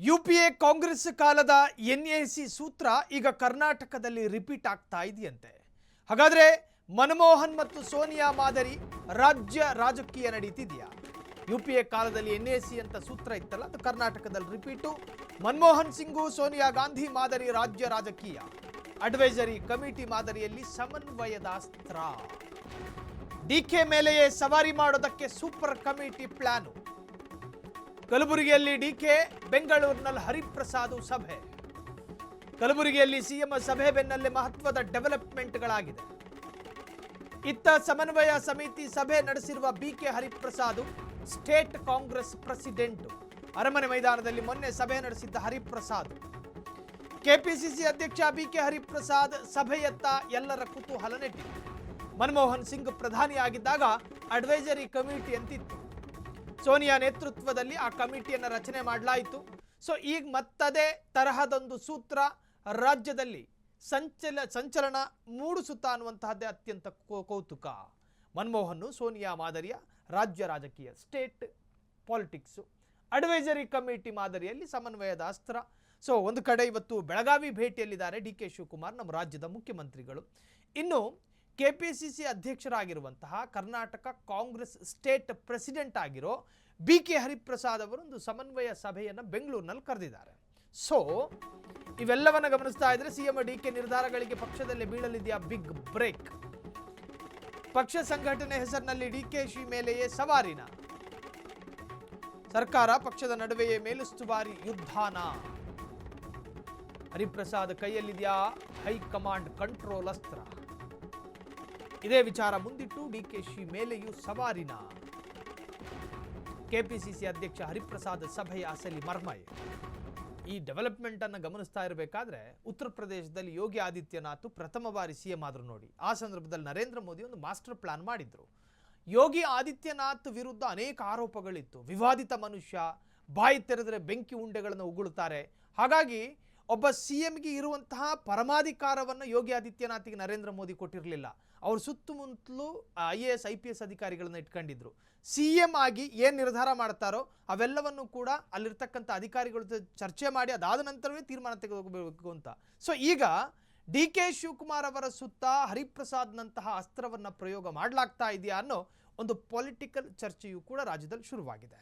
UPA Congress ಕಾಲದ NAC ಸೂತ್ರ ಈಗ ಕರ್ನಾಟಕದಲ್ಲಿ ರಿಪೀಟ್ ಆಗ್ತಾ ಇದೆಯಂತೆ. ಹಾಗಾದ್ರೆ ಮನಮೋಹನ್ ಮತ್ತು ಸೋನಿಯಾ ಮಾದರಿ ರಾಜ್ಯ ರಾಜಕೀಯ ನಡೀತಿದೆಯಾ? ಯುಪಿಎ ಕಾಲದಲ್ಲಿ ಎನ್ಎಸಿ ಅಂತ ಸೂತ್ರ ಇತ್ತಲ್ಲ, ಅದು ಕರ್ನಾಟಕದಲ್ಲಿ ರಿಪೀಟು. ಮನಮೋಹನ್ ಸಿಂಗು ಸೋನಿಯಾ ಗಾಂಧಿ ಮಾದರಿ ರಾಜ್ಯ ರಾಜಕೀಯ, ಅಡ್ವೈಸರಿ ಕಮಿಟಿ ಮಾದರಿಯಲ್ಲಿ ಸಮನ್ವಯದ ಅಸ್ತ್ರ. ಡಿಕೆ ಮೇಲೆಯೇ ಸವಾರಿ ಮಾಡೋದಕ್ಕೆ ಸೂಪರ್ ಕಮಿಟಿ ಪ್ಲಾನು. ಕಲಬುರಗಿಯಲ್ಲಿ ಡಿಕೆ, ಬೆಂಗಳೂರಿನಲ್ಲಿ ಹರಿಪ್ರಸಾದ್ ಸಭೆ. ಕಲಬುರಗಿಯಲ್ಲಿ ಸಿಎಂ ಸಭೆ ಬೆನ್ನಲ್ಲೇ ಮಹತ್ವದ ಡೆವಲಪ್ಮೆಂಟ್ಗಳಾಗಿದೆ. ಇತ್ತ ಸಮನ್ವಯ ಸಮಿತಿ ಸಭೆ ನಡೆಸಿರುವ BK Hariprasad, state Congress president. ಅರಮನೆ ಮೈದಾನದಲ್ಲಿ ಮೊನ್ನೆ ಸಭೆ ನಡೆಸಿದ್ದ ಹರಿಪ್ರಸಾದ್. ಕೆಪಿಸಿಸಿ ಅಧ್ಯಕ್ಷ ಬಿಕೆ ಹರಿಪ್ರಸಾದ್ ಸಭೆಯತ್ತ ಎಲ್ಲರ ಕುತೂಹಲ ನೆಟ್ಟಿದೆ. ಮನಮೋಹನ್ ಸಿಂಗ್ ಪ್ರಧಾನಿಯಾಗಿದ್ದಾಗ ಅಡ್ವೈಸರಿ ಕಮಿಟಿ ಅಂತಿತ್ತು. ಸೋನಿಯಾ ನೇತೃತ್ವದಲ್ಲಿ ಆ ಕಮಿಟಿಯನ್ನು ರಚನೆ ಮಾಡಲಾಯಿತು. ಸೊ ಈಗ ಮತ್ತದೇ ತರಹದೊಂದು ಸೂತ್ರ ರಾಜ್ಯದಲ್ಲಿ ಸಂಚಲನ ಮೂಡಿಸುತ್ತಾ ಅನ್ನುವಂತಹದ್ದೇ ಅತ್ಯಂತ ಕೌತುಕ. ಮನಮೋಹನ್ ಸೋನಿಯಾ ಮಾದರಿಯ ರಾಜ್ಯ ರಾಜಕೀಯ, ಸ್ಟೇಟ್ ಪಾಲಿಟಿಕ್ಸು, ಅಡ್ವೈಸರಿ ಕಮಿಟಿ ಮಾದರಿಯಲ್ಲಿ ಸಮನ್ವಯದ ಅಸ್ತ್ರ. ಸೊ ಒಂದು ಕಡೆ ಇವತ್ತು ಬೆಳಗಾವಿ ಭೇಟಿಯಲ್ಲಿದ್ದಾರೆ ಡಿ ಕೆ ಶಿವಕುಮಾರ್, ನಮ್ಮ ರಾಜ್ಯದ ಮುಖ್ಯಮಂತ್ರಿಗಳು. ಇನ್ನು ಕೆಪಿಸಿಸಿ ಅಧ್ಯಕ್ಷರಾಗಿರುವಂತಹ ಕರ್ನಾಟಕ ಕಾಂಗ್ರೆಸ್ ಸ್ಟೇಟ್ ಪ್ರೆಸಿಡೆಂಟ್ ಆಗಿರೋ ಬಿಕೆ ಹರಿಪ್ರಸಾದ್ ಅವರೊಂದು ಸಮನ್ವಯ ಸಭೆಯನ್ನು ಬೆಂಗಳೂರಿನಲ್ಲಿ ಕರೆದಿದ್ದಾರೆ. ಸೊ ಇವೆಲ್ಲವನ್ನ ಗಮನಿಸ್ತಾ ಇದ್ರೆ ಸಿಎಂ ಡಿಕೆ ನಿರ್ಧಾರಗಳಿಗೆ ಪಕ್ಷದಲ್ಲಿ ಬೀಳಲಿದೆಯಾ ಬಿಗ್ ಬ್ರೇಕ್? ಪಕ್ಷ ಸಂಘಟನೆ ಹೆಸರಿನಲ್ಲಿ ಡಿಕೆಶಿ ಮೇಲೆಯೇ ಸವಾರಿನ? ಸರ್ಕಾರ ಪಕ್ಷದ ನಡುವೆಯೇ ಮೇಲುಸ್ತುವಾರಿ ಯುದ್ಧಾನ? ಹರಿಪ್ರಸಾದ್ ಕೈಯಲ್ಲಿದೆಯಾ ಹೈಕಮಾಂಡ್ ಕಂಟ್ರೋಲ್ ಅಸ್ತ್ರ? ಇದೇ ವಿಚಾರ ಮುಂದಿಟ್ಟು ಡಿಕೆಶಿ ಮೇಲೆಯೂ ಸವಾರಿನ? ಕೆಪಿಸಿಸಿ ಅಧ್ಯಕ್ಷ ಹರಿಪ್ರಸಾದ್ ಸಭೆಯ ಅಸಲಿ ಮರ್ಮ. ಈ ಡೆವಲಪ್ಮೆಂಟ್ ಅನ್ನು ಗಮನಿಸ್ತಾ ಇರಬೇಕಾದ್ರೆ ಉತ್ತರ ಪ್ರದೇಶದಲ್ಲಿ ಯೋಗಿ ಆದಿತ್ಯನಾಥ್ ಪ್ರಥಮ ಬಾರಿ ಸಿಎಂ ಆದ್ರು ನೋಡಿ. ಆ ಸಂದರ್ಭದಲ್ಲಿ ನರೇಂದ್ರ ಮೋದಿ ಒಂದು ಮಾಸ್ಟರ್ ಪ್ಲಾನ್ ಮಾಡಿದ್ರು. ಯೋಗಿ ಆದಿತ್ಯನಾಥ್ ವಿರುದ್ಧ ಅನೇಕ ಆರೋಪಗಳಿತ್ತು. ವಿವಾದಿತ ಮನುಷ್ಯ, ಬಾಯಿ ತೆರೆದರೆ ಬೆಂಕಿ ಉಂಡೆಗಳನ್ನು ಉಗುಳುತ್ತಾರೆ. ಹಾಗಾಗಿ ಒಬ್ಬ ಸಿಎಂಗೆ ಇರುವಂತಹ ಪರಮಾಧಿಕಾರವನ್ನು ಯೋಗಿ ಆದಿತ್ಯನಾಥ್ಗೆ ನರೇಂದ್ರ ಮೋದಿ ಕೊಟ್ಟಿರಲಿಲ್ಲ. ಅವರು ಸುತ್ತಮುತ್ತಲೂ IAS IPS ಅಧಿಕಾರಿಗಳನ್ನ ಇಟ್ಕೊಂಡಿದ್ರು. ಸಿಎಂ ಆಗಿ ಏನು ನಿರ್ಧಾರ ಮಾಡ್ತಾರೋ ಅವೆಲ್ಲವನ್ನು ಕೂಡ ಅಲ್ಲಿರ್ತಕ್ಕಂಥ ಅಧಿಕಾರಿಗಳ ಚರ್ಚೆ ಮಾಡಿ ಅದಾದ ನಂತರವೇ ತೀರ್ಮಾನ ತೆಗೆದುಕೋಬೇಕು ಅಂತ. ಸೊ ಈಗ ಡಿ ಕೆ ಶಿವಕುಮಾರ್ ಅವರ ಸುತ್ತ ಹರಿಪ್ರಸಾದ್ನಂತಹ ಅಸ್ತ್ರವನ್ನು ಪ್ರಯೋಗ ಮಾಡಲಾಗ್ತಾ ಇದೆಯಾ ಅನ್ನೋ ಒಂದು ಪೊಲಿಟಿಕಲ್ ಚರ್ಚೆಯೂ ಕೂಡ ರಾಜ್ಯದಲ್ಲಿ ಶುರುವಾಗಿದೆ.